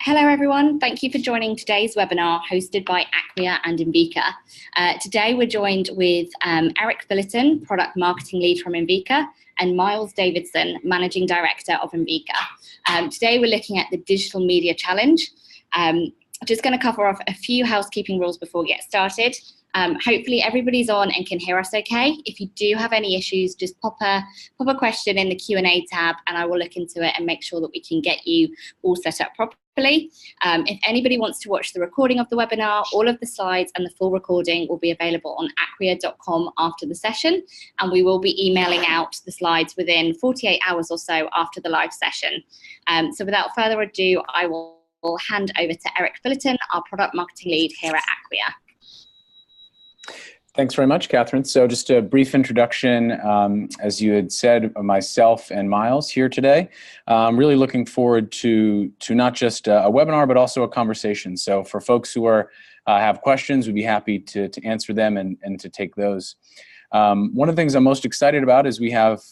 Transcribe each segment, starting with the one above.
Hello everyone, thank you for joining today's webinar hosted by Acquia and Invika. Today we're joined with Eric Billiton, Product Marketing Lead from Invika, and Miles Davidson, Managing Director of Invika. Today we're looking at the Digital Media Challenge. Just going to cover off a few housekeeping rules before we get started. Hopefully everybody's on and can hear us okay. If you do have any issues, just pop a question in the Q&A tab and I will look into it and make sure that we can get you all set up properly. If anybody wants to watch the recording of the webinar, all of the slides and the full recording will be available on acquia.com after the session, and we will be emailing out the slides within 48 hours or so after the live session. So without further ado, I will hand over to Eric Billiton, our Product Marketing Lead here at Acquia. Thanks very much, Catherine. So just a brief introduction, as you had said, myself and Miles here today. I'm really looking forward to not just a webinar, but also a conversation. So for folks who have questions, we'd be happy to answer them and to take those. One of the things I'm most excited about is we have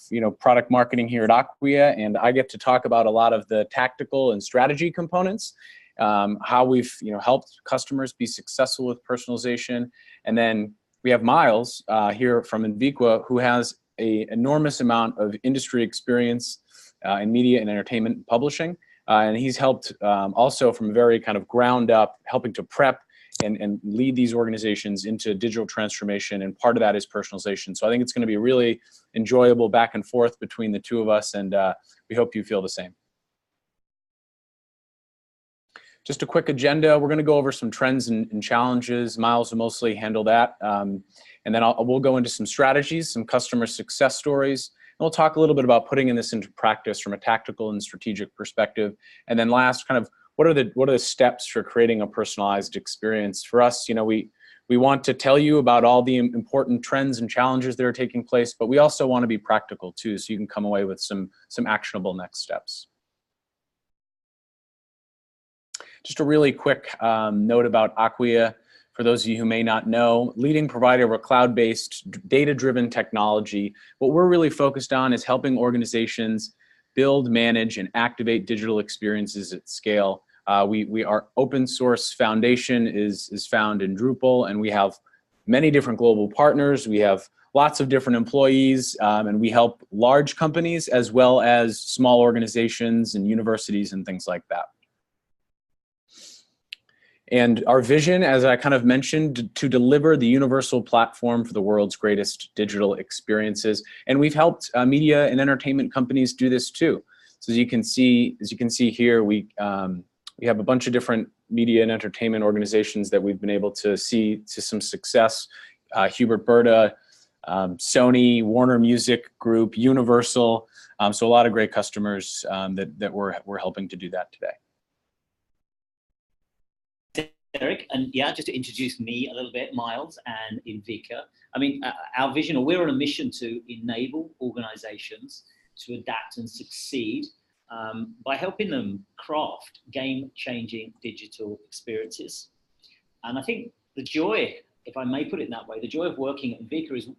product marketing here at Acquia, and I get to talk about a lot of the tactical and strategy components, how we've helped customers be successful with personalization, and then we have Miles here from Invika, who has an enormous amount of industry experience in media and entertainment publishing. And he's helped also from very kind of ground up, helping to prep and lead these organizations into digital transformation. And part of that is personalization. So I think it's going to be really enjoyable back and forth between the two of us. And we hope you feel the same. Just a quick agenda. We're going to go over some trends and challenges. Miles will mostly handle that. And then we'll go into some strategies, some customer success stories. And we'll talk a little bit about putting this into practice from a tactical and strategic perspective. And then last, kind of what are the steps for creating a personalized experience? For us, we want to tell you about all the important trends and challenges that are taking place, but we also want to be practical too, so you can come away with some actionable next steps. Just a really quick note about Acquia, for those of you who may not know, leading provider of a cloud-based, data-driven technology. What we're really focused on is helping organizations build, manage, and activate digital experiences at scale. Our open source foundation is found in Drupal, and we have many different global partners. We have lots of different employees, and we help large companies as well as small organizations and universities and things like that. And our vision, as I kind of mentioned, to deliver the universal platform for the world's greatest digital experiences. And we've helped media and entertainment companies do this too. So as you can see here, we have a bunch of different media and entertainment organizations that we've been able to see to some success. Hubert Burda, Sony, Warner Music Group, Universal. So a lot of great customers that we're helping to do that today. Eric, and yeah, just to introduce me a little bit, Miles and Invika. I mean, our vision, or we're on a mission to enable organizations to adapt and succeed by helping them craft game-changing digital experiences. And I think the joy, if I may put it that way, the joy of working at Invika is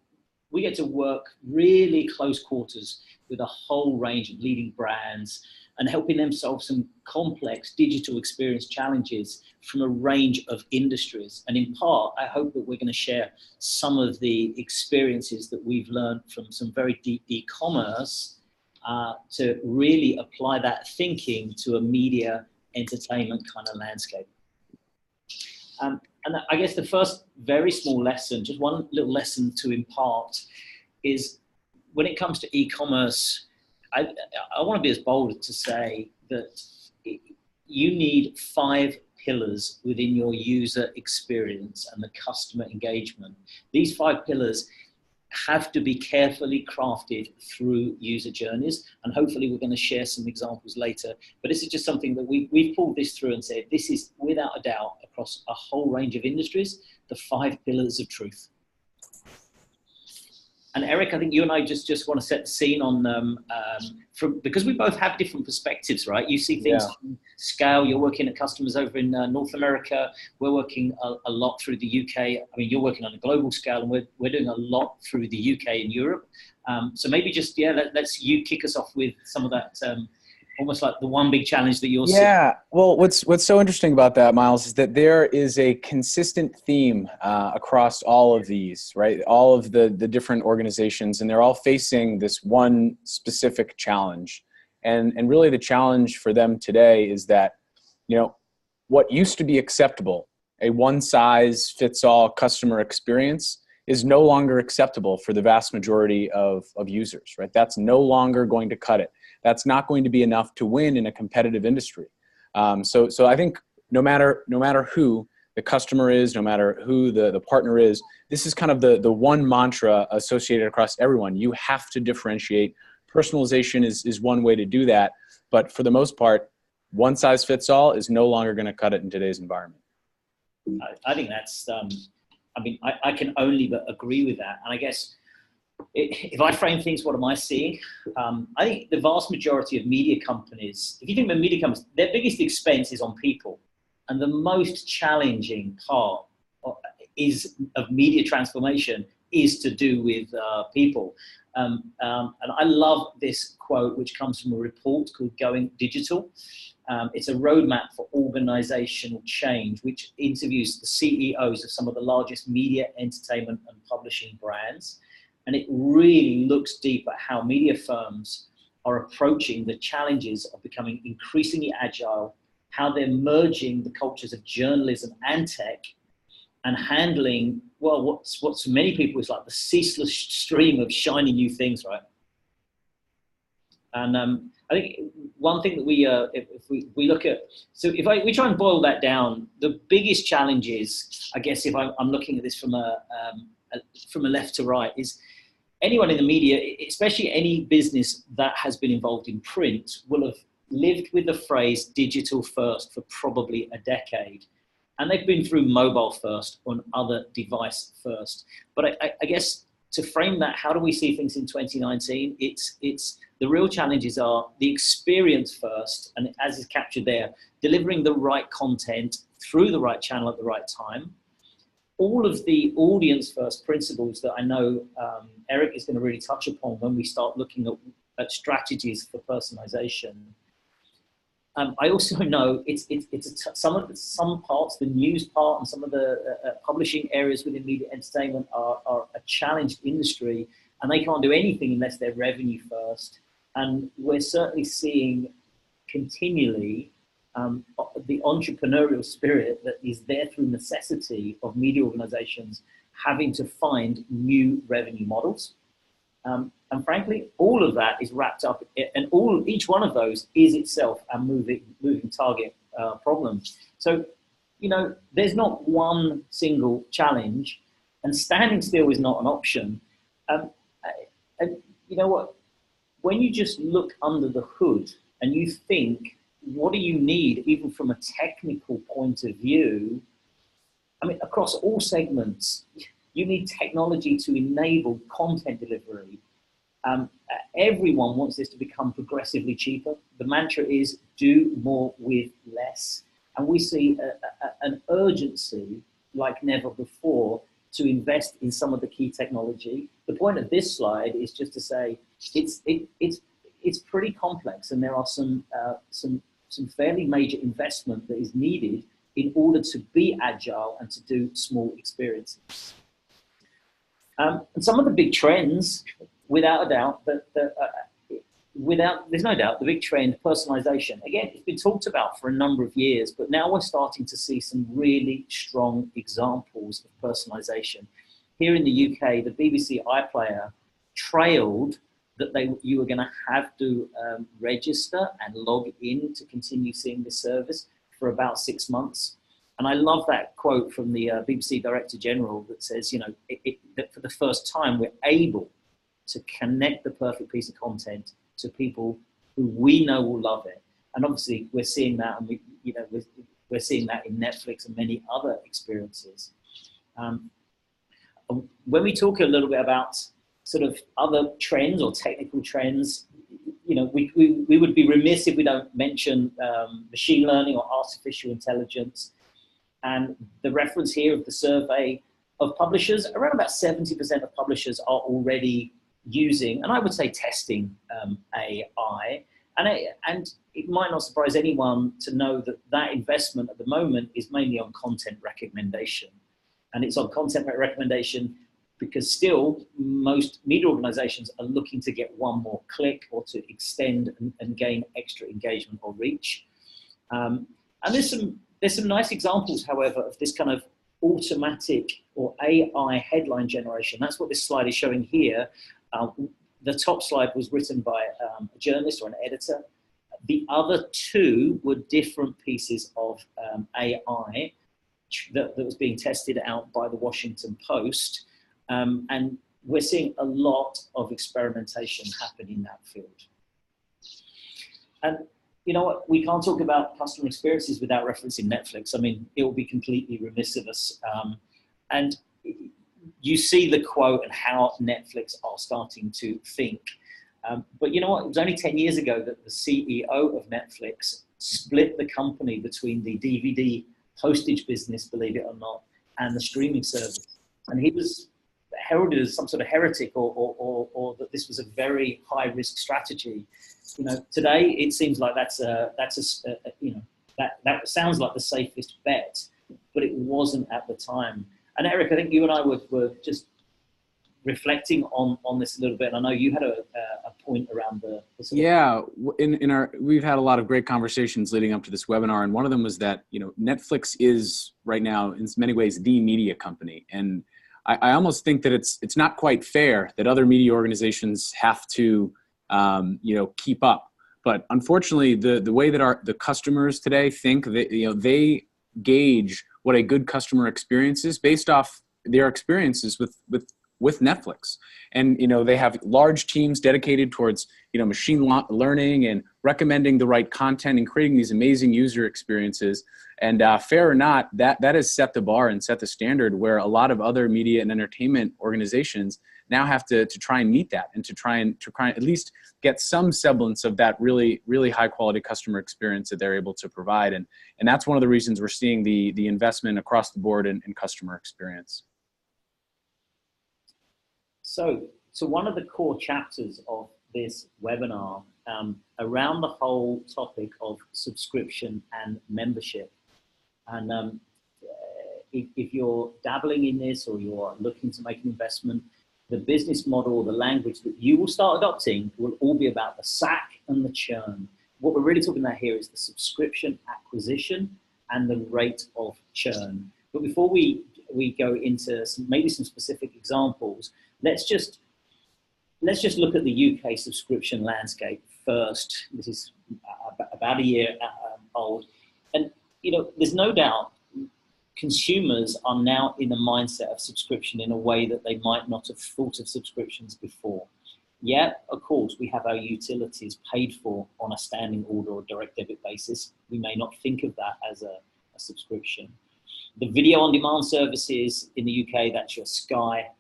we get to work really close quarters with a whole range of leading brands and helping them solve some complex digital experience challenges from a range of industries. And in part, I hope that we're going to share some of the experiences that we've learned from some very deep e-commerce to really apply that thinking to a media entertainment kind of landscape. And I guess the first very small lesson, just one little lesson to impart, is when it comes to e-commerce, I want to be as bold to say that you need 5 pillars within your user experience and the customer engagement. These 5 pillars have to be carefully crafted through user journeys, and hopefully we're going to share some examples later. But this is just something that we've pulled this through and said this is without a doubt across a whole range of industries, the 5 pillars of truth. And Eric, I think you and I just want to set the scene on, because we both have different perspectives, right? You see things on scale, you're working at customers over in North America, we're working a lot through the UK. I mean, you're working on a global scale and we're doing a lot through the UK and Europe. So maybe just, let's you kick us off with some of that almost like the one big challenge that you're seeing. Yeah. Well, what's so interesting about that, Miles, is that there is a consistent theme across all of these, right? All of the different organizations, and they're all facing this one specific challenge. And really the challenge for them today is that, you know, what used to be acceptable, a one-size-fits-all customer experience, is no longer acceptable for the vast majority of users, right? That's no longer going to cut it. That's not going to be enough to win in a competitive industry. So I think no matter who the customer is, no matter who the partner is, this is kind of the one mantra associated across everyone. You have to differentiate. Personalization is one way to do that, but for the most part, one size fits all is no longer going to cut it in today's environment. I think that's, I mean, I can only but agree with that. And I guess if I frame things, what am I seeing? I think the vast majority of media companies, if you think about media companies, their biggest expense is on people. And the most challenging part of media transformation is to do with people. And I love this quote, which comes from a report called Going Digital. It's a roadmap for organizational change, which interviews the CEOs of some of the largest media, entertainment, and publishing brands. And it really looks deep at how media firms are approaching the challenges of becoming increasingly agile, how they're merging the cultures of journalism and tech, and handling, well, what's for many people is like the ceaseless stream of shiny new things, right? And I think one thing that if we look at, so if we try and boil that down, the biggest challenge is, I guess if I'm looking at this from a left to right, is anyone in the media, especially any business that has been involved in print, will have lived with the phrase digital first for probably a decade. And they've been through mobile first on other device first. But I guess to frame that, how do we see things in 2019? It's the real challenges are the experience first, and as is captured there, delivering the right content through the right channel at the right time. All of the audience first principles that I know Eric is going to really touch upon when we start looking at strategies for personalization. I also know some parts, the news part and some of the publishing areas within media entertainment are a challenged industry, and they can't do anything unless they're revenue first. And we're certainly seeing continually the entrepreneurial spirit that is there through necessity of media organizations having to find new revenue models. And frankly, all of that is wrapped up, and each one of those is itself a moving target problem. So, you know, there's not one single challenge, and standing still is not an option. And you know what? When you just look under the hood and you think, what do you need, even from a technical point of view? I mean, across all segments, you need technology to enable content delivery. Everyone wants this to become progressively cheaper. The mantra is do more with less. And we see an urgency like never before to invest in some of the key technology. The point of this slide is just to say it's pretty complex, and there are some fairly major investment that is needed in order to be agile and to do small experiences. And some of the big trends, without a doubt, there's no doubt, the big trend, personalization. Again, it's been talked about for a number of years, but now we're starting to see some really strong examples of personalization. Here in the UK, the BBC iPlayer trailed that you were going to have to register and log in to continue seeing this service for about 6 months. And I love that quote from the BBC Director General that says, you know, that for the first time we're able to connect the perfect piece of content to people who we know will love it. And obviously we're seeing that, and we're seeing that in Netflix and many other experiences. When we talk a little bit about sort of other trends or technical trends, you know, we would be remiss if we don't mention machine learning or artificial intelligence. And the reference here of the survey of publishers, around about 70% of publishers are already using, and I would say testing AI. And it might not surprise anyone to know that that investment at the moment is mainly on content recommendation. And it's on content recommendation because still most media organizations are looking to get one more click or to extend and gain extra engagement or reach. And there's some nice examples, however, of this kind of automatic or AI headline generation. That's what this slide is showing here. The top slide was written by a journalist or an editor. The other two were different pieces of AI that was being tested out by the Washington Post. And we're seeing a lot of experimentation happen in that field. And you know what, we can't talk about customer experiences without referencing Netflix. I mean, it will be completely remiss of us. And you see the quote and how Netflix are starting to think. But you know what, it was only 10 years ago that the CEO of Netflix split the company between the DVD postage business, believe it or not, and the streaming service. And he was heralded as some sort of heretic or that this was a very high risk strategy. You know, today it seems like that sounds like the safest bet, but it wasn't at the time. And Eric, I think you and I were just reflecting on this a little bit. And I know you had a point around the yeah, we've had a lot of great conversations leading up to this webinar, and one of them was that, you know, Netflix is right now in many ways the media company, and I almost think that it's not quite fair that other media organizations have to you know, keep up. But unfortunately, the way that the customers today think, that, you know, they gauge what a good customer experience is based off their experiences with Netflix. And, you know, they have large teams dedicated towards, you know, machine learning and recommending the right content and creating these amazing user experiences. And fair or not, that has set the bar and set the standard where a lot of other media and entertainment organizations now have to try and meet that, and to try and at least get some semblance of that really, really high quality customer experience that they're able to provide. And that's one of the reasons we're seeing the investment across the board in customer experience. So one of the core chapters of this webinar around the whole topic of subscription and membership. And if you're dabbling in this or you're looking to make an investment, the business model, the language that you will start adopting will all be about the SAC and the churn. What we're really talking about here is the subscription acquisition and the rate of churn. But before we go into maybe some specific examples, let's just look at the UK subscription landscape first. This is about a year old. And, you know, there's no doubt consumers are now in a mindset of subscription in a way that they might not have thought of subscriptions before. Yet, of course, we have our utilities paid for on a standing order or direct debit basis. We may not think of that as a subscription. The video on demand services in the UK, that's your Sky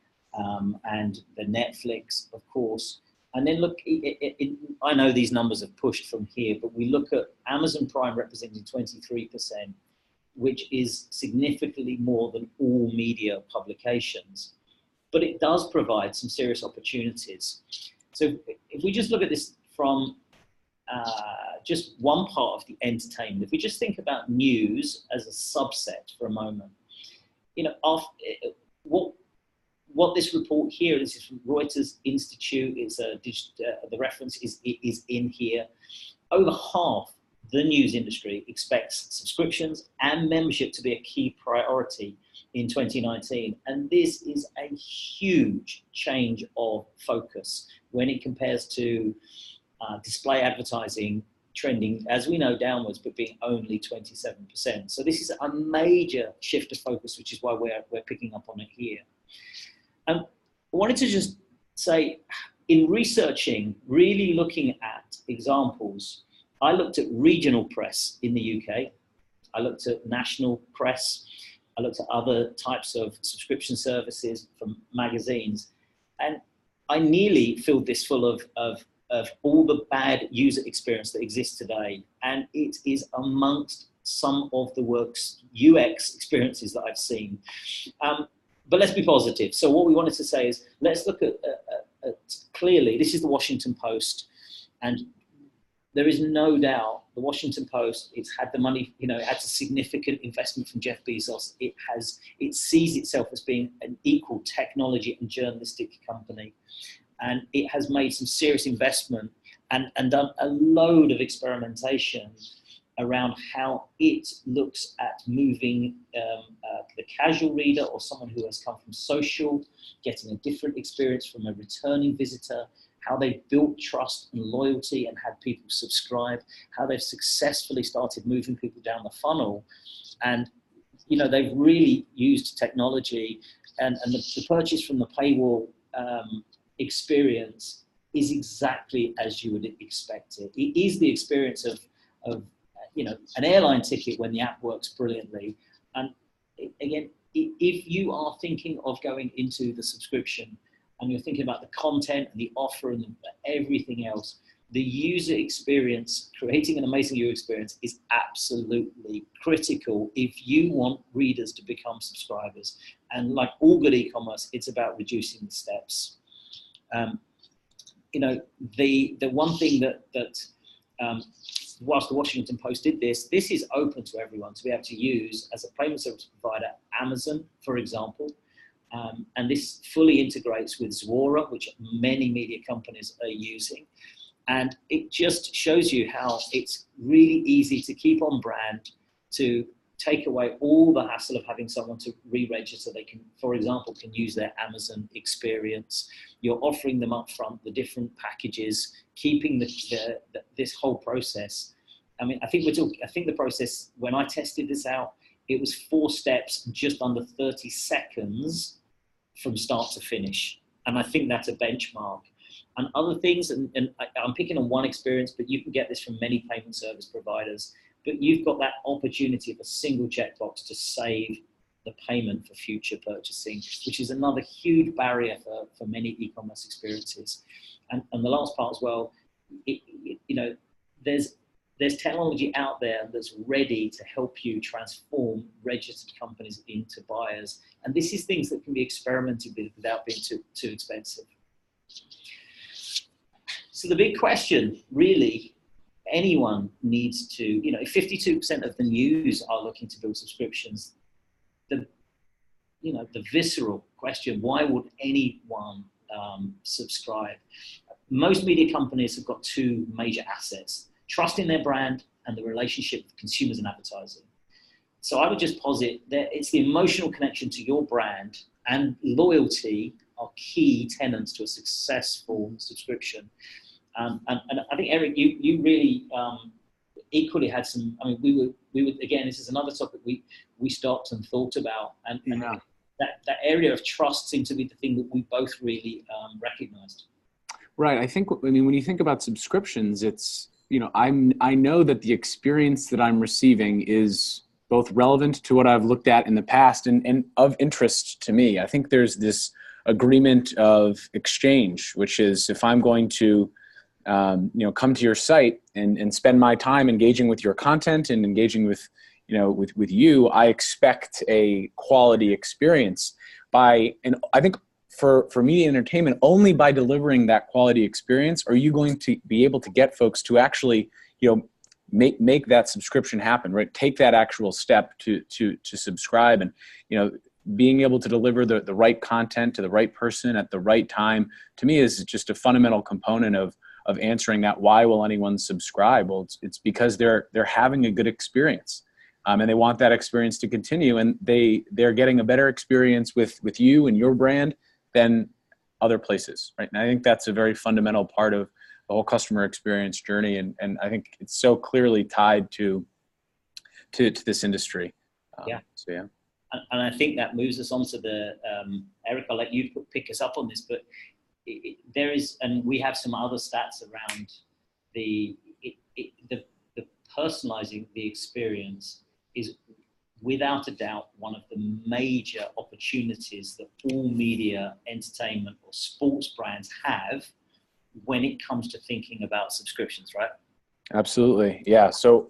and the Netflix, of course. And then look, I know these numbers have pushed from here, but we look at Amazon Prime representing 23%, which is significantly more than all media publications. But it does provide some serious opportunities. So if we just look at this from just one part of the entertainment, if we just think about news as a subset for a moment, you know, what this report here, this is from Reuters Institute, it's the reference is in here. Over half the news industry expects subscriptions and membership to be a key priority in 2019. And this is a huge change of focus when it compares to display advertising trending, as we know, downwards, but being only 27%. So this is a major shift of focus, which is why we're picking up on it here. I wanted to just say, in researching, really looking at examples, I looked at regional press in the UK, I looked at national press, I looked at other types of subscription services from magazines, and I nearly filled this full of all the bad user experience that exists today. And it is amongst some of the worst UX experiences that I've seen. But let's be positive. So what we wanted to say is, let's look at clearly, this is the Washington Post, and there is no doubt the Washington Post, it's had the money, you know, it had a significant investment from Jeff Bezos. It sees itself as being an equal technology and journalistic company. And it has made some serious investment and done a load of experimentation around how it looks at moving the casual reader or someone who has come from social, getting a different experience from a returning visitor, how they've built trust and loyalty and had people subscribe, how they've successfully started moving people down the funnel. And, you know, they've really used technology, and the purchase from the paywall experience is exactly as you would expect it. It is the experience of you know, an airline ticket when the app works brilliantly. And again, if you are thinking of going into the subscription and you're thinking about the content and the offer and everything else, the user experience, creating an amazing user experience is absolutely critical if you want readers to become subscribers. And like all good e-commerce, it's about reducing the steps. You know, the one thing that whilst the Washington Post did this is open to everyone to be able to use as a payment service provider, Amazon, for example. And this fully integrates with Zuora, which many media companies are using. And it just shows you how it's really easy to keep on brand, to take away all the hassle of having someone to re-register so they can, for example, can use their Amazon experience. You're offering them up front the different packages, keeping this whole process. I mean, I think the process, when I tested this out, it was 4 steps, just under 30 seconds from start to finish. And I think that's a benchmark. And other things, and I'm picking on one experience, but you can get this from many payment service providers, but you've got that opportunity of a single checkbox to save the payment for future purchasing, which is another huge barrier for many e-commerce experiences. And the last part as well, you know, there's technology out there that's ready to help you transform registered companies into buyers. And this is things that can be experimented with without being too expensive. So the big question, really, anyone needs to, you know, if 52% of the news are looking to build subscriptions, the visceral question, why would anyone subscribe? Most media companies have got 2 major assets: trust in their brand and the relationship with consumers and advertising. So I would just posit that it's the emotional connection to your brand and loyalty are key tenets to a successful subscription. And I think, Eric, you really equally had some, I mean, we would again, this is another topic we stopped and thought about, and yeah. that area of trust seemed to be the thing that we both really recognized. Right. I mean, when you think about subscriptions, it's, you know, I know that the experience that I'm receiving is both relevant to what I've looked at in the past and of interest to me. I think there's this agreement of exchange, which is if I'm going to you know, come to your site and spend my time engaging with your content and engaging with, you know, with you, I expect a quality experience and I think for media and entertainment, only by delivering that quality experience are you going to be able to get folks to actually, you know, make that subscription happen, right? Take that actual step to subscribe. And, you know, being able to deliver the right content to the right person at the right time, to me, is just a fundamental component of answering that. Why will anyone subscribe? Well, it's because they're having a good experience, and they want that experience to continue, and they're getting a better experience with you and your brand than other places, right? And I think that's a very fundamental part of the whole customer experience journey, and I think it's so clearly tied to this industry. Yeah. So yeah. And I think that moves us on to the Eric, I'll let you pick us up on this, but there is, and we have some other stats around the personalizing the experience is without a doubt one of the major opportunities that all media, entertainment, or sports brands have when it comes to thinking about subscriptions, right? Absolutely. Yeah. So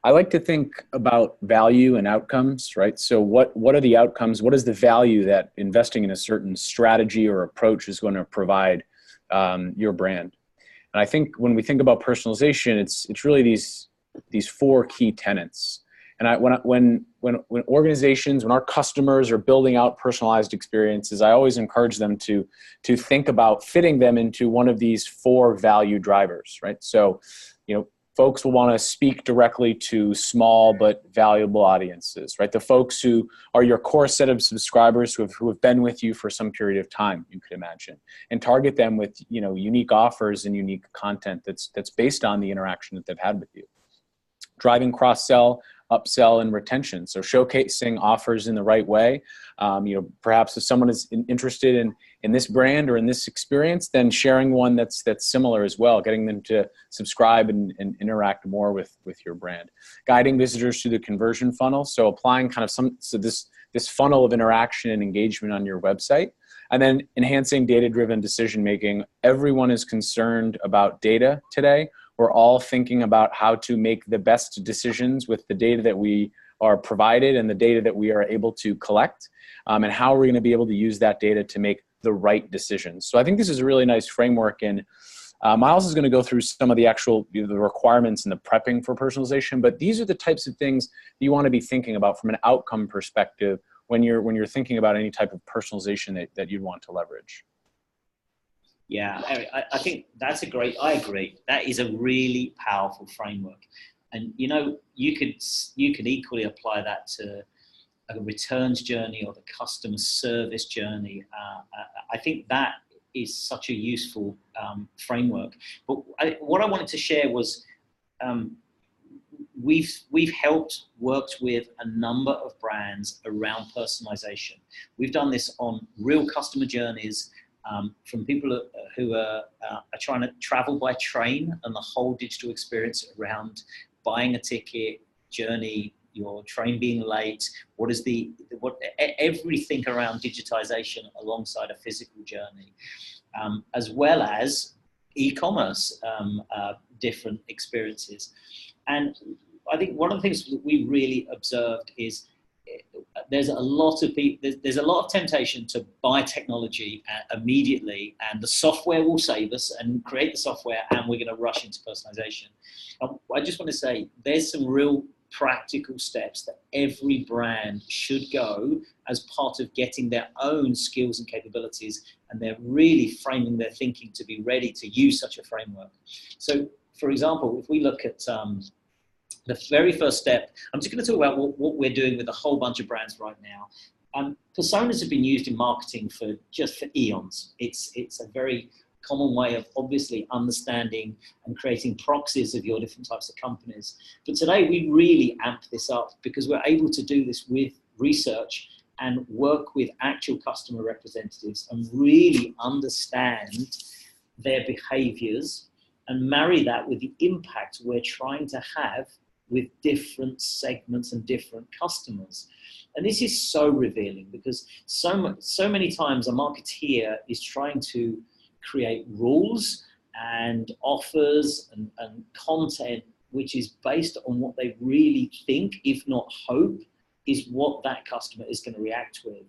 I like to think about value and outcomes, right? So what are the outcomes? What is the value that investing in a certain strategy or approach is going to provide your brand? And I think when we think about personalization, it's really these four key tenets. And when organizations, when our customers are building out personalized experiences, I always encourage them to think about fitting them into one of these four value drivers, right? So, folks will want to speak directly to small but valuable audiences, right? The folks who are your core set of subscribers who have been with you for some period of time, you could imagine, and target them with unique offers and unique content that's based on the interaction that they've had with you. Driving cross-sell, upsell, and retention. So showcasing offers in the right way. Perhaps if someone is interested in this brand or in this experience, then sharing one that's similar as well, getting them to subscribe and interact more with your brand. Guiding visitors through the conversion funnel. So applying kind of this funnel of interaction and engagement on your website. And then enhancing data-driven decision-making. Everyone is concerned about data today. We're all thinking about how to make the best decisions with the data that we are provided and the data that we are able to collect, and how we're going to be able to use that data to make the right decisions. So I think this is a really nice framework, and Miles is going to go through some of the actual the requirements and the prepping for personalization, but these are the types of things that you want to be thinking about from an outcome perspective when you're thinking about any type of personalization that you'd want to leverage. Yeah, Eric, I think that's I agree. That is a really powerful framework. And, you could equally apply that to a returns journey or the customer service journey. I think that is such a useful framework. But what I wanted to share was we've worked with a number of brands around personalization. We've done this on real customer journeys, from people who are trying to travel by train and the whole digital experience around buying a ticket, journey, your train being late, everything around digitization alongside a physical journey, as well as e-commerce, different experiences. And I think one of the things that we really observed is there's a lot of temptation to buy technology immediately, and the software will save us, and create the software, and we're going to rush into personalization. I just want to say there's some real practical steps that every brand should go as part of getting their own skills and capabilities, and they're really framing their thinking to be ready to use such a framework. So, for example, if we look at the very first step, I'm just going to talk about what we're doing with a whole bunch of brands right now. Personas have been used in marketing for eons. It's a very common way of obviously understanding and creating proxies of your different types of companies. But today we really amp this up because we're able to do this with research and work with actual customer representatives and really understand their behaviors and marry that with the impact we're trying to have with different segments and different customers. And this is so revealing because so many times a marketeer is trying to create rules and offers and content which is based on what they really think, if not hope, is what that customer is going to react with.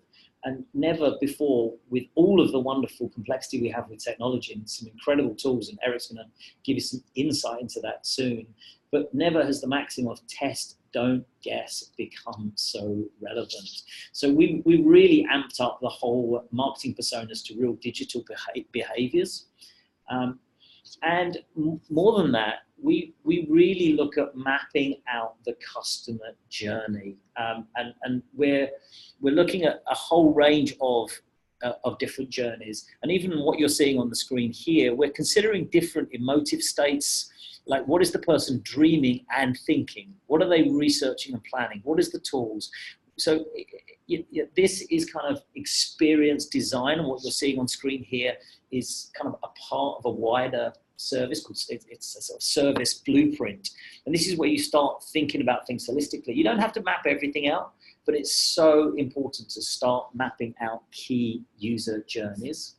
And never before, with all of the wonderful complexity we have with technology and some incredible tools, and Eric's going to give you some insight into that soon, but never has the maxim of test, don't guess become so relevant. So we really amped up the whole marketing personas to real digital behaviors. And more than that, we really look at mapping out the customer journey. And we're looking at a whole range of different journeys. And even what you're seeing on the screen here, we're considering different emotive states. Like, what is the person dreaming and thinking? What are they researching and planning? What is the tools? So this is kind of experience design, and what you're seeing on screen here is kind of a part of a wider service called, it's a sort of service blueprint. And this is where you start thinking about things holistically. You don't have to map everything out, but it's so important to start mapping out key user journeys.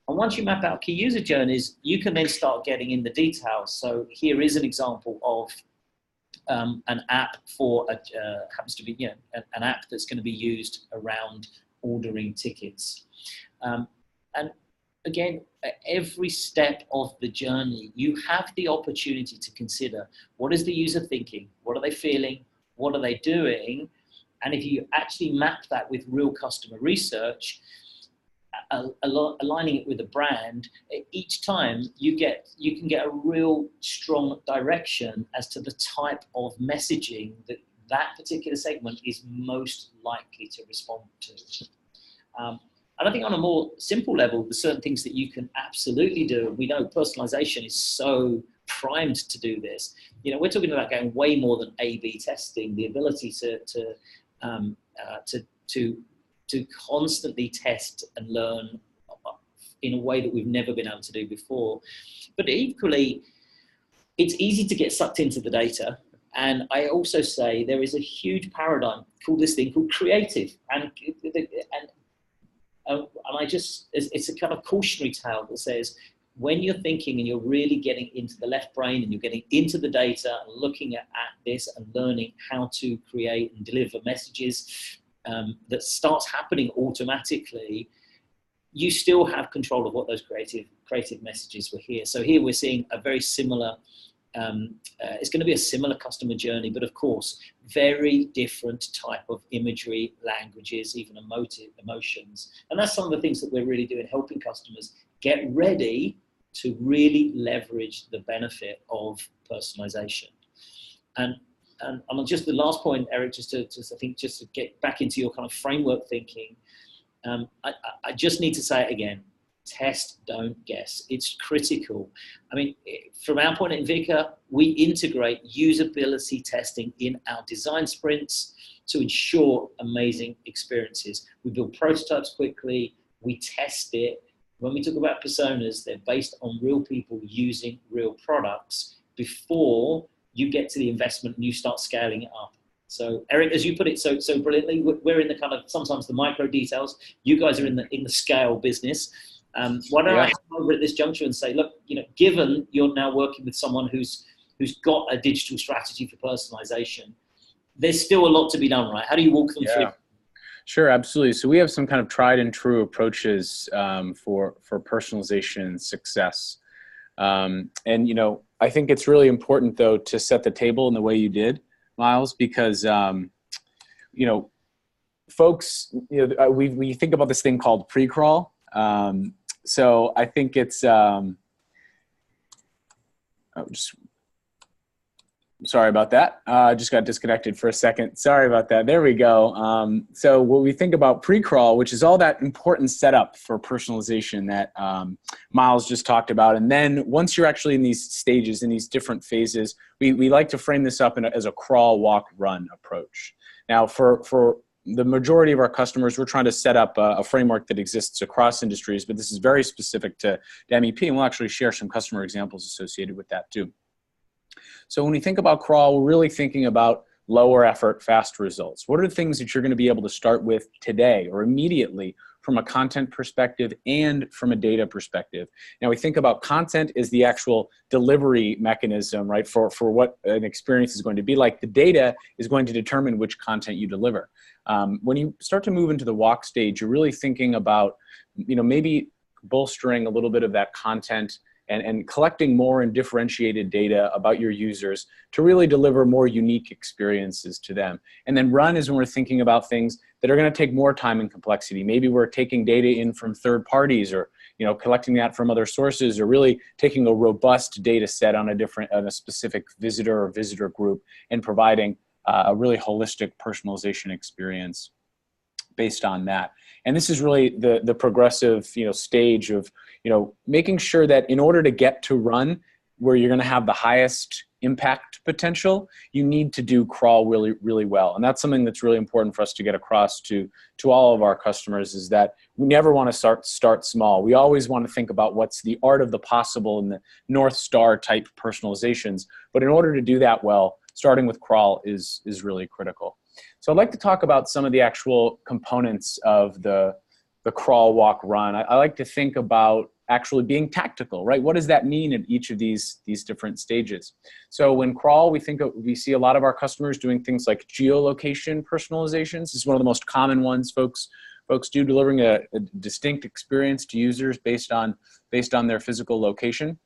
And once you map out key user journeys, you can then start getting in the details. So here is an example of an app for happens to be an app that's going to be used around ordering tickets. And again, at every step of the journey, you have the opportunity to consider, what is the user thinking? What are they feeling? What are they doing? And if you actually map that with real customer research, aligning it with a brand, each time you can get a real strong direction as to the type of messaging that particular segment is most likely to respond to. And I think on a more simple level, there's certain things that you can absolutely do. We know personalization is so primed to do this. You know, we're talking about going way more than A/B testing, the ability to constantly test and learn in a way that we've never been able to do before. But equally, it's easy to get sucked into the data. And I also say there is a huge paradigm called this thing called creative. And it's a kind of cautionary tale that says, when you're thinking and you're really getting into the left brain and you're getting into the data and looking at this and learning how to create and deliver messages, that starts happening automatically, you still have control of what those creative messages were here. So here we're seeing a very similar, it's going to be a similar customer journey, but of course, very different type of imagery, languages, even emotions. And that's some of the things that we're really doing, helping customers get ready to really leverage the benefit of personalization. And on just the last point, Eric, just to get back into your kind of framework thinking, I just need to say it again. Test, don't guess. It's critical. I mean, from our point at Invika, we integrate usability testing in our design sprints to ensure amazing experiences. We build prototypes quickly. We test it. When we talk about personas, they're based on real people using real products before you get to the investment and you start scaling it up. So Eric, as you put it so brilliantly, we're in the kind of sometimes the micro details. You guys are in the scale business. Why don't I come over at this juncture and say, look, you know, given you're now working with someone who's got a digital strategy for personalization, there's still a lot to be done, right? How do you walk them through? Sure, absolutely. So we have some kind of tried and true approaches for personalization and success. And, you know, I think it's really important, though, to set the table in the way you did, Miles, because, you know, folks, you know, we think about this thing called pre-crawl. So I think it's, sorry about that. Just got disconnected for a second. Sorry about that. There we go. So what we think about pre-crawl, which is all that important setup for personalization that Miles just talked about. And then once you're actually in these stages, in these different phases, we like to frame this up as a crawl, walk, run approach. Now, for the majority of our customers, we're trying to set up a framework that exists across industries, but this is very specific to MEP, and we'll actually share some customer examples associated with that too. So when we think about crawl, we're really thinking about lower effort, fast results. What are the things that you're going to be able to start with today or immediately from a content perspective and from a data perspective? Now we think about content as the actual delivery mechanism, right, for what an experience is going to be like. The data is going to determine which content you deliver. When you start to move into the walk stage, you're really thinking about, you know, maybe bolstering a little bit of that content and collecting more and differentiated data about your users to really deliver more unique experiences to them. And then run is when we're thinking about things that are going to take more time and complexity. Maybe we're taking data in from third parties, or, you know, collecting that from other sources, or really taking a robust data set on a specific visitor or visitor group and providing a really holistic personalization experience based on that. And this is really the progressive, you know, stage of, you know, making sure that in order to get to run, where you're going to have the highest impact potential, you need to do crawl really, really well. And that's something that's really important for us to get across to all of our customers, is that we never want to start small. We always want to think about what's the art of the possible and the North Star type personalizations. But in order to do that well, starting with crawl is really critical. So I'd like to talk about some of the actual components of the crawl, walk, run. I like to think about actually being tactical, right? What does that mean at each of these different stages? So when crawl, we see a lot of our customers doing things like geolocation personalizations. This is one of the most common ones folks folks do, delivering a distinct experience to users based on their physical location.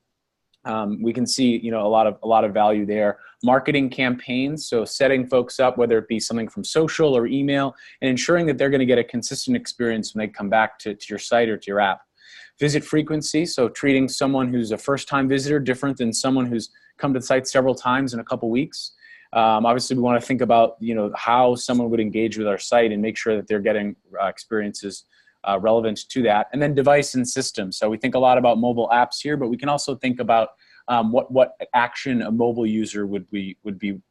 We can see, you know, a lot of value there. Marketing campaigns, so setting folks up, whether it be something from social or email, and ensuring that they're going to get a consistent experience when they come back to your site or to your app. Visit frequency, so treating someone who's a first-time visitor different than someone who's come to the site several times in a couple weeks. Obviously, we want to think about, you know, how someone would engage with our site and make sure that they're getting experiences relevant to that. And then device and system. So we think a lot about mobile apps here, but we can also think about what action a mobile user would be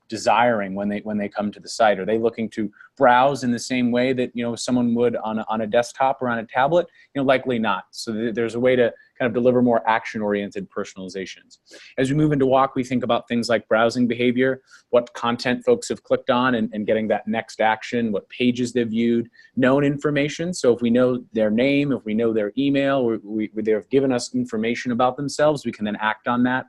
desiring when they come to the site. Are they looking to browse in the same way that, you know, someone would on a desktop or on a tablet? You know, likely not. So there's a way to kind of deliver more action-oriented personalizations. As we move into Walk, we think about things like browsing behavior, what content folks have clicked on and getting that next action, what pages they've viewed, known information. So if we know their name, if we know their email, or they've given us information about themselves, we can then act on that.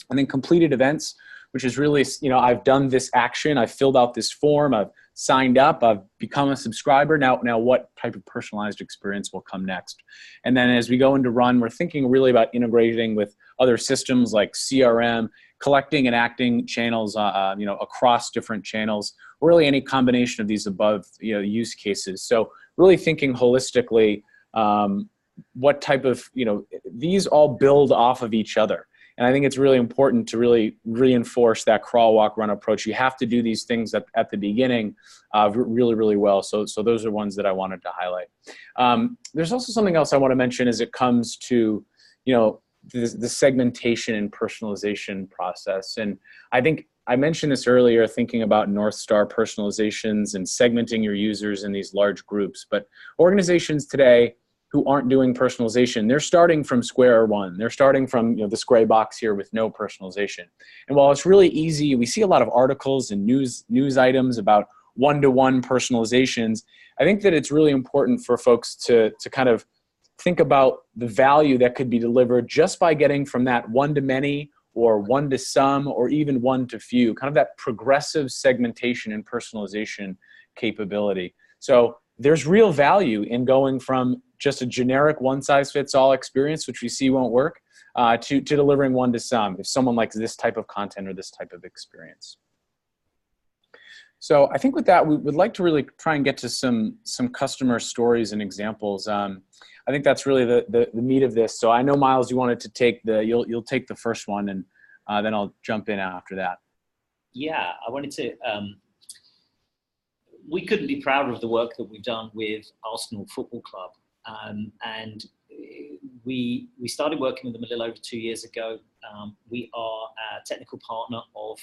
And then completed events, which is really, you know, I've done this action, I've filled out this form, I've signed up, I've become a subscriber. Now what type of personalized experience will come next? And then as we go into Run, we're thinking really about integrating with other systems like CRM, collecting and acting channels, you know, across different channels, or really any combination of these above, you know, use cases. So really thinking holistically, what type of, you know, these all build off of each other. And I think it's really important to really reinforce that crawl, walk, run approach. You have to do these things at the beginning really, really well. So those are ones that I wanted to highlight. There's also something else I want to mention as it comes to, you know, the segmentation and personalization process. And I think I mentioned this earlier, thinking about North Star personalizations and segmenting your users in these large groups. But organizations today who aren't doing personalization, they're starting from square one. They're starting from, you know, this gray box here with no personalization. And while it's really easy, we see a lot of articles and news items about one-to-one personalizations. I think that it's really important for folks to kind of think about the value that could be delivered just by getting from that one-to-many or one-to-some or even one-to-few, kind of that progressive segmentation and personalization capability. So there's real value in going from just a generic one-size-fits-all experience, which we see won't work, to delivering one-to-some if someone likes this type of content or this type of experience. So I think with that, we would like to really try and get to some customer stories and examples. I think that's really the meat of this. So I know, Miles, you wanted to take you'll take the first one, and then I'll jump in after that. Yeah, I wanted to. We couldn't be prouder of the work that we've done with Arsenal Football Club. And we started working with them a little over 2 years ago. We are a technical partner of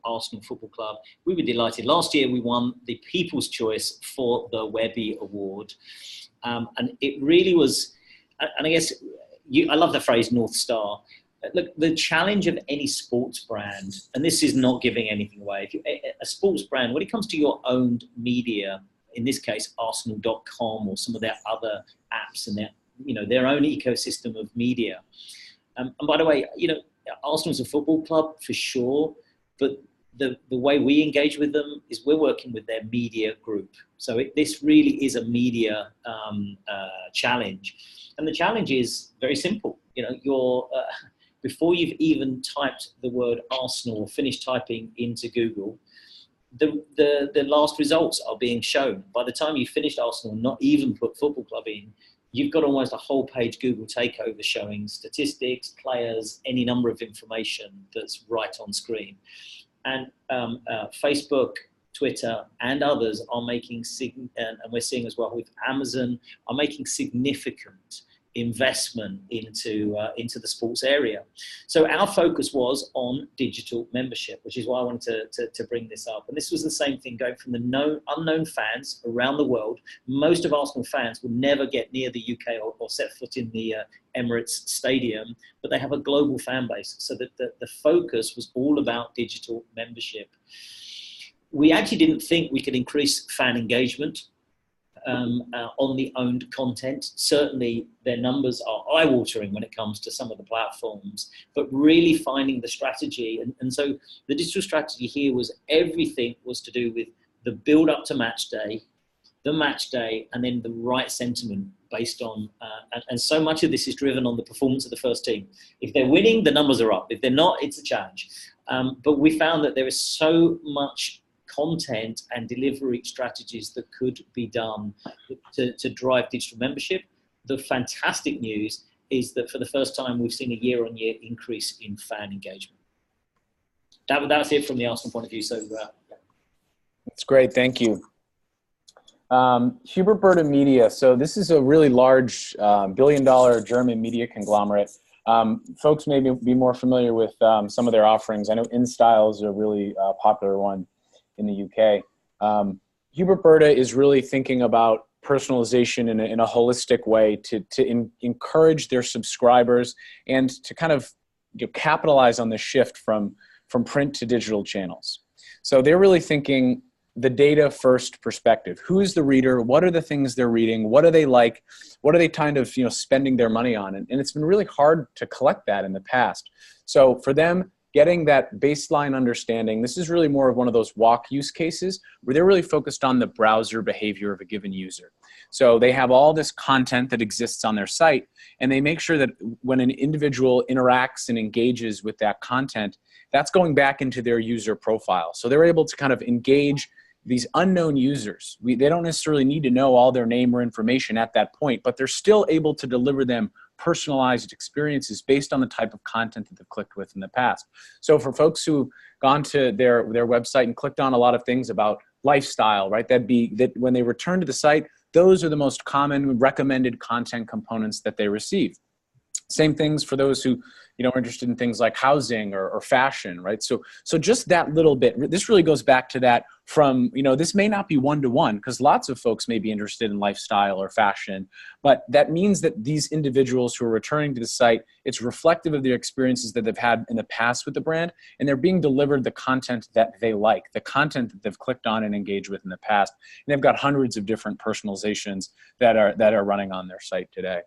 Arsenal Football Club. We were delighted. Last year we won the People's Choice for the Webby Award. And it really was, and I guess, I love the phrase North Star. Look, the challenge of any sports brand, and this is not giving anything away, a sports brand, when it comes to your owned media, in this case, Arsenal.com or some of their other apps and their own ecosystem of media. And by the way, you know, Arsenal's a football club for sure, but the way we engage with them is we're working with their media group. So this really is a media challenge. And the challenge is very simple. You know, before you've even typed the word Arsenal or finished typing into Google, the last results are being shown. By the time you finished Arsenal, not even put football club in, you've got almost a whole page Google takeover showing statistics, players, any number of information that's right on screen. And Facebook, Twitter, and others are making, and we're seeing as well with Amazon, are making significant investment into the sports area. So our focus was on digital membership, which is why I wanted to bring this up. And this was the same thing, going from the unknown fans around the world. Most of Arsenal fans will never get near the UK or set foot in the Emirates Stadium, but they have a global fan base. So that the focus was all about digital membership. We actually didn't think we could increase fan engagement on the owned content. Certainly their numbers are eye-watering when it comes to some of the platforms, but really finding the strategy. And so the digital strategy here was everything was to do with the build up to match day, the match day, and then the right sentiment based on, and so much of this is driven on the performance of the first team. If they're winning, the numbers are up. If they're not, it's a challenge. But we found that there is so much content and delivery strategies that could be done to drive digital membership. The fantastic news is that for the first time, we've seen a year-on-year increase in fan engagement. That's it from the Arsenal point of view. So that's great. Thank you. Hubert Burda Media. So this is a really large billion-dollar German media conglomerate. Folks may be more familiar with some of their offerings. I know InStyle is a really popular one in the UK. Hubert Burda is really thinking about personalization in a holistic way to encourage their subscribers and to kind of capitalize on the shift from print to digital channels. So they're really thinking the data first perspective. Who's the reader? What are the things they're reading? What do they like? What are they kind of spending their money on? And it's been really hard to collect that in the past. So for them, getting that baseline understanding, this is really more of one of those walk use cases where they're really focused on the browser behavior of a given user. So they have all this content that exists on their site, and they make sure that when an individual interacts and engages with that content, that's going back into their user profile. So they're able to kind of engage these unknown users. They don't necessarily need to know all their name or information at that point, but they're still able to deliver them personalized experiences based on the type of content that they've clicked with in the past. So for folks who've gone to their website and clicked on a lot of things about lifestyle, right? That when they return to the site, those are the most common recommended content components that they receive. Same things for those who are interested in things like housing or fashion, right? So just that little bit, this really goes back to that from, this may not be one-to-one because lots of folks may be interested in lifestyle or fashion, but that means that these individuals who are returning to the site, it's reflective of their experiences that they've had in the past with the brand, and they're being delivered the content that they like, the content that they've clicked on and engaged with in the past. And they've got hundreds of different personalizations that are running on their site today.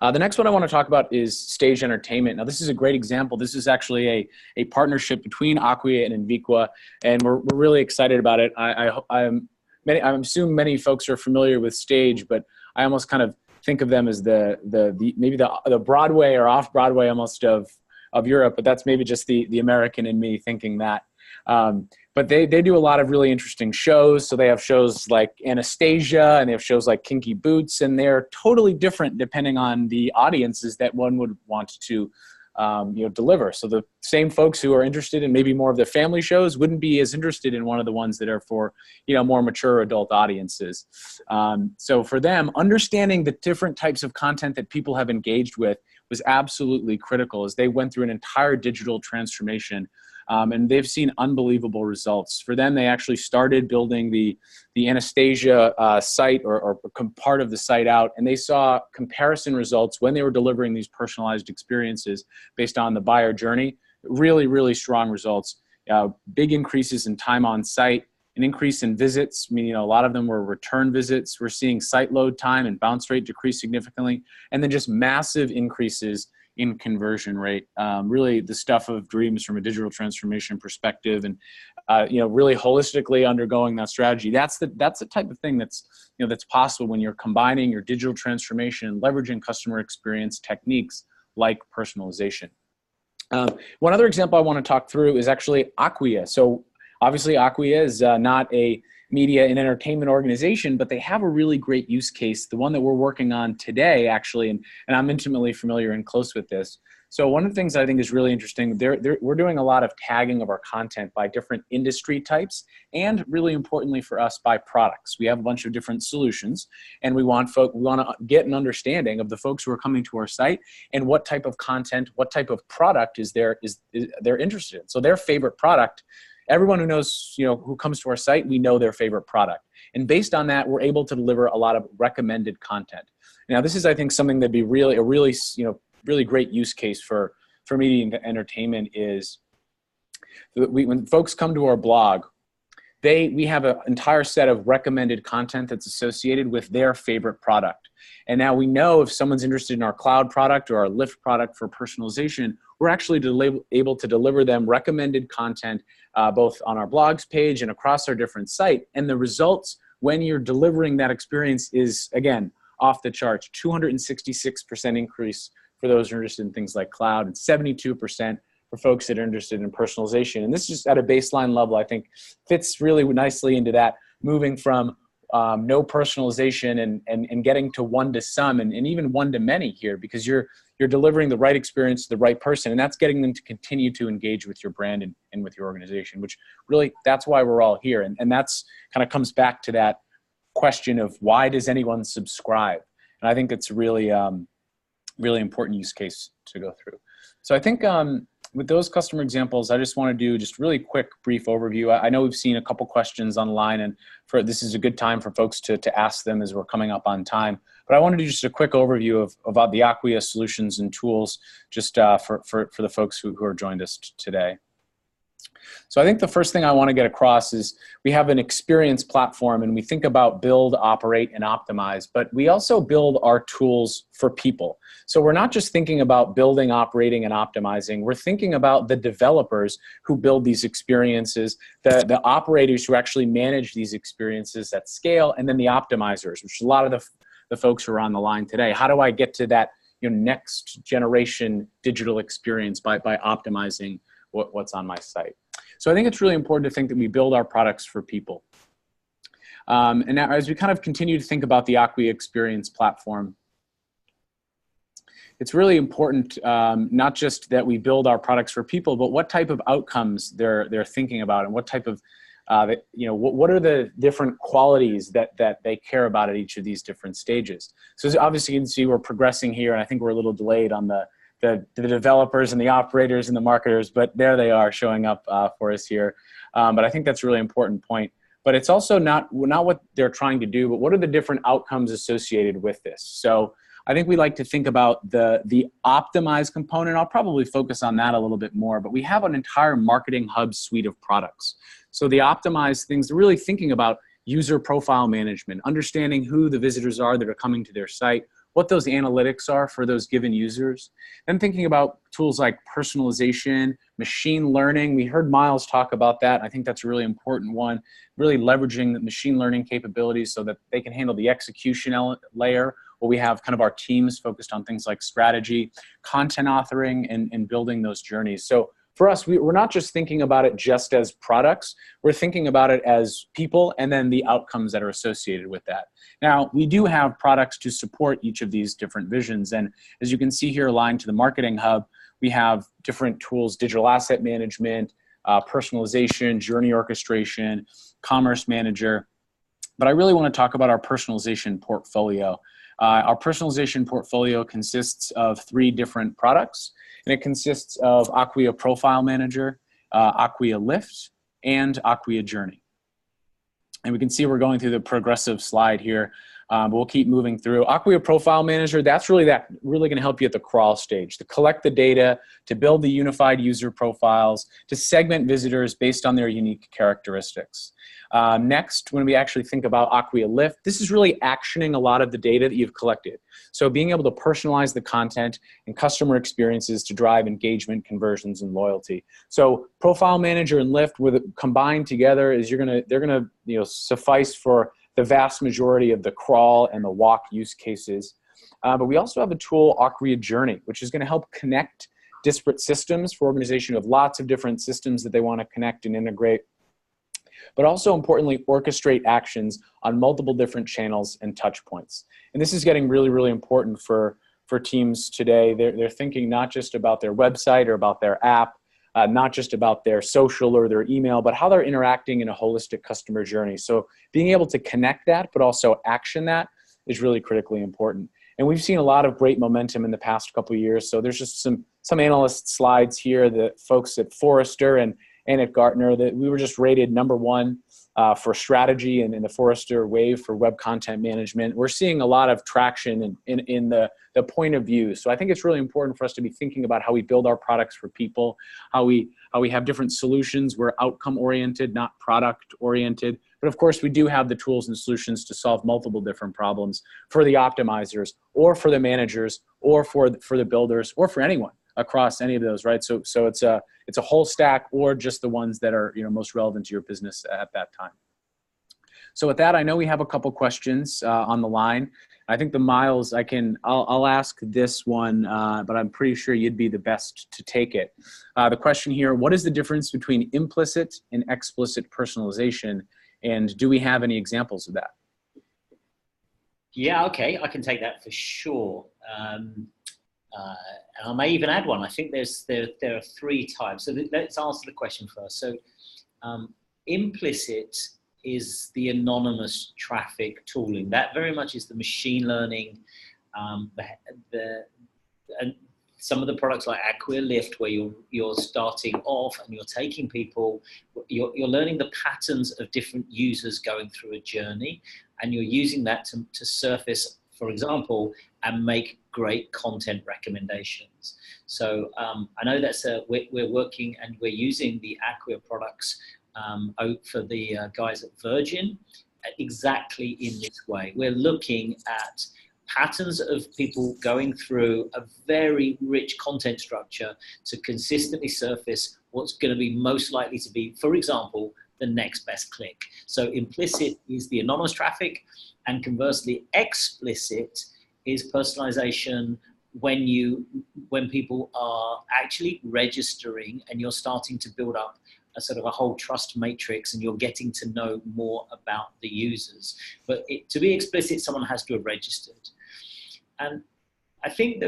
The next one I want to talk about is Stage Entertainment. Now, this is a great example. This is actually a partnership between Acquia and Inviqua, and we're really excited about it. I'm assuming many folks are familiar with Stage, but I almost kind of think of them as maybe the Broadway or off Broadway almost of Europe, but that's maybe just the American in me thinking that. But they do a lot of really interesting shows. So they have shows like Anastasia, and they have shows like Kinky Boots, and they're totally different depending on the audiences that one would want to deliver. So the same folks who are interested in maybe more of the family shows wouldn't be as interested in one of the ones that are for more mature adult audiences. So for them, understanding the different types of content that people have engaged with was absolutely critical as they went through an entire digital transformation. And they've seen unbelievable results. For them, they actually started building the Anastasia site or part of the site out, and they saw comparison results when they were delivering these personalized experiences based on the buyer journey. Really, really strong results. Big increases in time on site, an increase in visits, meaning a lot of them were return visits. We're seeing site load time and bounce rate decrease significantly, and then just massive increases in conversion rate, really the stuff of dreams from a digital transformation perspective, and really holistically undergoing that strategy. That's the type of thing that's possible when you're combining your digital transformation and leveraging customer experience techniques like personalization. One other example I want to talk through is actually Acquia. So obviously Acquia is not a media and entertainment organization, but they have a really great use case, the one that we're working on today, actually, and I'm intimately familiar and close with this. So one of the things I think is really interesting, we're doing a lot of tagging of our content by different industry types, and really importantly for us, by products. We have a bunch of different solutions, and we want to get an understanding of the folks who are coming to our site and what type of content, what type of product is they're interested in. So their favorite product, everyone who knows, who comes to our site, we know their favorite product. And based on that, we're able to deliver a lot of recommended content. Now, this is, I think, something that'd be really great use case for media and entertainment is when folks come to our blog, we have an entire set of recommended content that's associated with their favorite product. And now we know if someone's interested in our cloud product or our Lift product for personalization, we're actually able to deliver them recommended content both on our blogs page and across our different site. And the results when you're delivering that experience is, again, off the charts. 266% increase for those who are interested in things like cloud, and 72% for folks that are interested in personalization. And this is just at a baseline level, I think fits really nicely into that, moving from no personalization and getting to one to some and even one to many here, because you're delivering the right experience to the right person, and that's getting them to continue to engage with your brand and with your organization, which really, that's why we're all here. And that's kind of comes back to that question of why does anyone subscribe? And I think it's really, really important use case to go through. So I think with those customer examples, I just want to do just really quick, brief overview. I know we've seen a couple questions online, and this is a good time for folks to ask them as we're coming up on time. But I want to do just a quick overview about the Acquia solutions and tools, just for the folks who are joined us today. So I think the first thing I want to get across is we have an experience platform, and we think about build, operate, and optimize, but we also build our tools for people. So we're not just thinking about building, operating, and optimizing. We're thinking about the developers who build these experiences, the operators who actually manage these experiences at scale, and then the optimizers, which is a lot of the folks who are on the line today. How do I get to that next generation digital experience by optimizing what's on my site? So I think it's really important to think that we build our products for people. And now as we kind of continue to think about the Acquia experience platform, it's really important not just that we build our products for people, but what type of outcomes they're thinking about, and what type of, what are the different qualities that they care about at each of these different stages. So obviously you can see we're progressing here, and I think we're a little delayed on the developers and the operators and the marketers, but there they are showing up for us here. But I think that's a really important point. But it's also not what they're trying to do, but what are the different outcomes associated with this? So I think we like to think about the optimized component. I'll probably focus on that a little bit more, but we have an entire marketing hub suite of products. So the optimized things, really thinking about user profile management, understanding who the visitors are that are coming to their site, what those analytics are for those given users. Then thinking about tools like personalization, machine learning. We heard Miles talk about that. I think that's a really important one, really leveraging the machine learning capabilities so that they can handle the execution layer, where we have kind of our teams focused on things like strategy, content authoring, and building those journeys. So for us, we're not just thinking about it just as products, we're thinking about it as people and then the outcomes that are associated with that. Now, we do have products to support each of these different visions. And as you can see here aligned to the Marketing Hub, we have different tools: digital asset management, personalization, journey orchestration, commerce manager. But I really want to talk about our personalization portfolio. Our personalization portfolio consists of 3 different products, and it consists of Acquia Profile Manager, Acquia Lift, and Acquia Journey. And we can see we're going through the progressive slide here, but we'll keep moving through. Acquia Profile Manager, that's really going to help you at the crawl stage, to collect the data, to build the unified user profiles, to segment visitors based on their unique characteristics. Next, when we actually think about Acquia Lift, this is really actioning a lot of the data that you've collected. So being able to personalize the content and customer experiences to drive engagement, conversions, and loyalty. So Profile Manager and Lift, combined together, is they're gonna suffice for the vast majority of the crawl and the walk use cases. But we also have a tool, Acquia Journey, which is going to help connect disparate systems for organization of lots of different systems that they want to connect and integrate, but also importantly, orchestrate actions on multiple different channels and touch points. And this is getting really, really important for teams today. They're thinking not just about their website or about their app, not just about their social or their email, but how they're interacting in a holistic customer journey. So being able to connect that, but also action that, is really critically important. And we've seen a lot of great momentum in the past couple of years. So there's just some analyst slides here that folks at Forrester and at Gartner, that we were just rated #1 for strategy and in the Forrester Wave for web content management. We're seeing a lot of traction in the point of view. So I think it's really important for us to be thinking about how we build our products for people, how we have different solutions. We're outcome oriented, not product oriented. But of course, we do have the tools and solutions to solve multiple different problems for the optimizers, or for the managers, or for the builders, or for anyone across any of those, right? So it's a whole stack, or just the ones that are most relevant to your business at that time. So with that, I know we have a couple questions on the line. I think the Miles, I'll ask this one, but I'm pretty sure you'd be the best to take it. The question here, what is the difference between implicit and explicit personalization? And do we have any examples of that? Yeah, okay, I can take that for sure. And I may even add one. I think there are three types. So let's answer the question first. So implicit is the anonymous traffic tooling. That very much is the machine learning, and some of the products like Acquia Lift, where you're starting off and you're taking people, you're learning the patterns of different users going through a journey, and you're using that to surface, for example, and make great content recommendations. So I know that's we're working and we're using the Acquia products for the guys at Virgin exactly in this way. We're looking at patterns of people going through a very rich content structure to consistently surface what's going to be most likely to be, for example, the next best click. So implicit is the anonymous traffic, and conversely, explicit is personalization when people are actually registering and you're starting to build up a sort of a whole trust matrix and you're getting to know more about the users. But to be explicit, someone has to have registered. And I think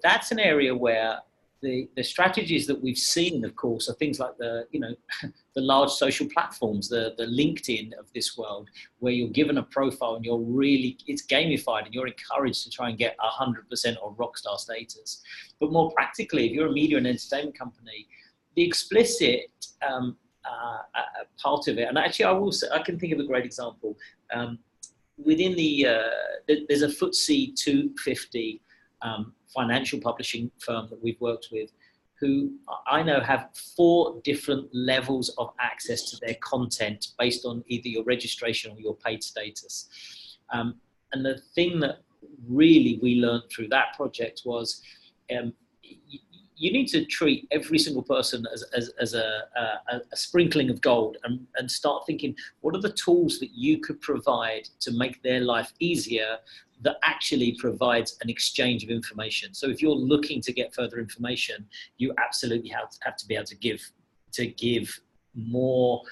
that's an area where the strategies that we've seen, of course, are things like the large social platforms, the LinkedIn of this world, where you're given a profile and it's gamified and you're encouraged to try and get 100% or rockstar status. But more practically, if you're a media and entertainment company, the explicit part of it, and actually I can think of a great example. Within there's a FTSE 250 financial publishing firm that we've worked with, who I know have 4 different levels of access to their content based on either your registration or your paid status. And the thing that really we learned through that project was you need to treat every single person as a sprinkling of gold, and start thinking, what are the tools that you could provide to make their life easier that actually provides an exchange of information. So if you're looking to get further information, you absolutely have to be able to give more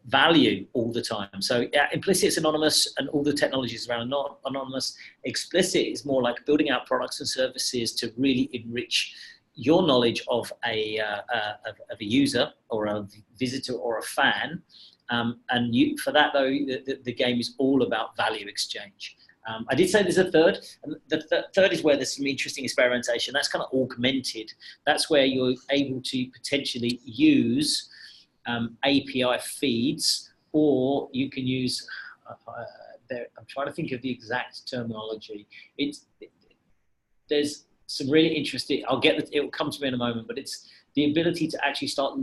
value all the time. So yeah, implicit is anonymous and all the technologies around anonymous. Explicit is more like building out products and services to really enrich your knowledge of a user or a visitor or a fan. And for that though, the game is all about value exchange. I did say there's a third, and the third is where there's some interesting experimentation. That's kind of augmented. That's where you're able to potentially use API feeds, or you can use, I'm trying to think of the exact terminology. There's some really interesting, it will come to me in a moment, but it's the ability to actually start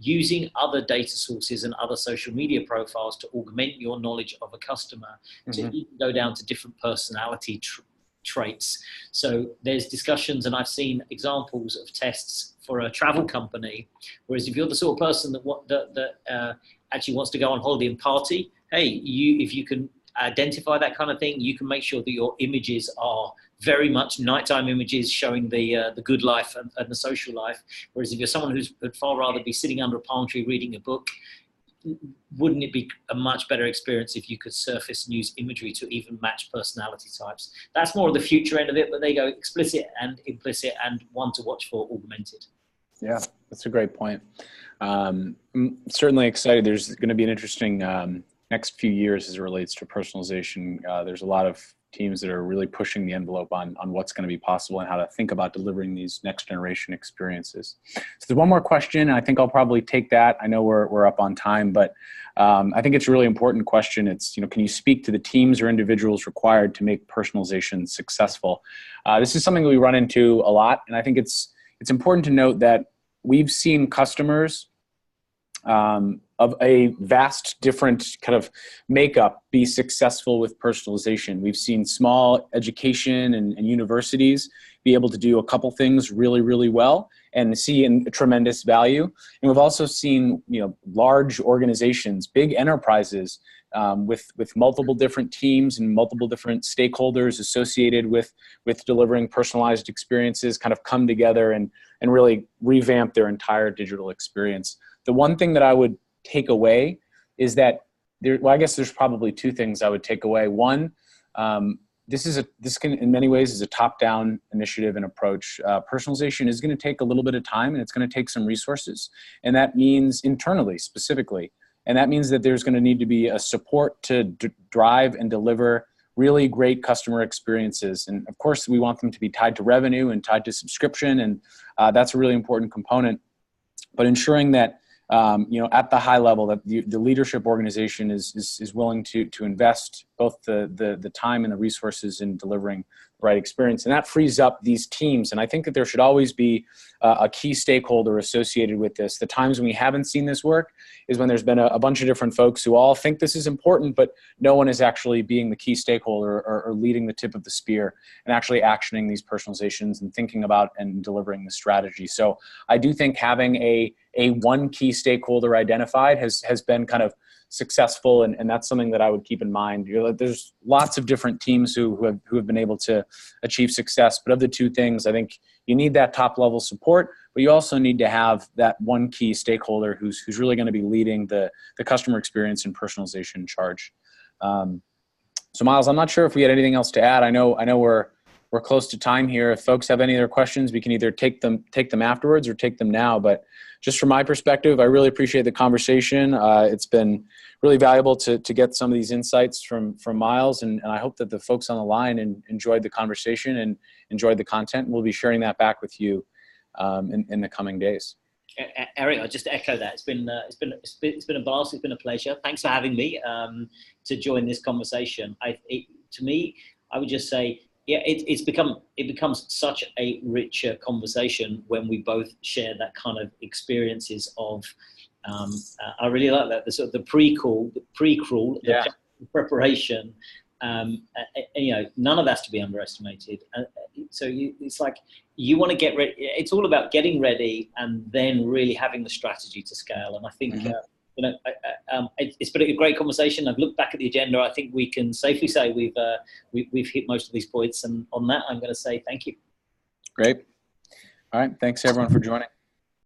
using other data sources and other social media profiles to augment your knowledge of a customer, to even go down to different personality traits. So there's discussions, and I've seen examples of tests for a travel company, whereas if you're the sort of person that actually wants to go on holiday and party, hey, if you can identify that kind of thing, you can make sure that your images are very much nighttime images showing the good life and the social life. Whereas if you're someone who'd far rather be sitting under a palm tree reading a book, wouldn't it be a much better experience if you could surface and use imagery to even match personality types? That's more of the future end of it, but they go explicit and implicit, and one to watch for augmented. Yeah, that's a great point. I'm certainly excited. There's going to be an interesting next few years as it relates to personalization. There's a lot of teams that are really pushing the envelope on what's going to be possible and how to think about delivering these next generation experiences. So there's one more question, and I think I'll probably take that. I know we're up on time, but I think it's a really important question. It's, can you speak to the teams or individuals required to make personalization successful? This is something that we run into a lot, and I think it's important to note that we've seen customers of a vast different kind of makeup be successful with personalization. We've seen small education and universities be able to do a couple things really, really well. and see a tremendous value. And we've also seen, large organizations, big enterprises, with multiple different teams and multiple different stakeholders associated with delivering personalized experiences kind of come together and really revamp their entire digital experience. The one thing that I would take away is that I guess there's probably two things I would take away. One, this can in many ways is a top-down initiative and approach. Personalization is going to take a little bit of time, and it's going to take some resources, and that means internally specifically. And that means that there's going to need to be a support to drive and deliver really great customer experiences. And of course, we want them to be tied to revenue and tied to subscription. And that's a really important component. But ensuring that, at the high level, that the leadership organization is willing to invest both the time and the resources in delivering the right experience. And that frees up these teams. And I think that there should always be a key stakeholder associated with this. The times when we haven't seen this work is when there's been a bunch of different folks who all think this is important, but no one is actually being the key stakeholder or leading the tip of the spear and actually actioning these personalizations and thinking about and delivering the strategy. So I do think having a one key stakeholder identified has been kind of successful, and that's something that I would keep in mind. There's lots of different teams who have been able to achieve success, but of the two things, I think you need that top level support, but you also need to have that one key stakeholder who's really going to be leading the customer experience and personalization charge. So Miles, I'm not sure if we had anything else to add. I know we're close to time here. If folks have any other questions, we can either take them afterwards or take them now. But just from my perspective, I really appreciate the conversation. It's been really valuable to get some of these insights from Miles, and I hope that the folks on the line enjoyed the conversation and enjoyed the content. We'll be sharing that back with you in the coming days. Eric, I'll just echo that. It's been a blast. It's been a pleasure. Thanks for having me to join this conversation. To me, I would just say, yeah, it becomes such a richer conversation when we both share that kind of experiences of. I really like that, the sort of the pre-crawl, yeah. the preparation. None of that's to be underestimated. It's like you want to get ready. It's all about getting ready and then really having the strategy to scale. And I think. It's been a great conversation. I've looked back at the agenda. I think we can safely say we've hit most of these points. And on that, I'm going to say thank you. Great. All right. Thanks everyone for joining.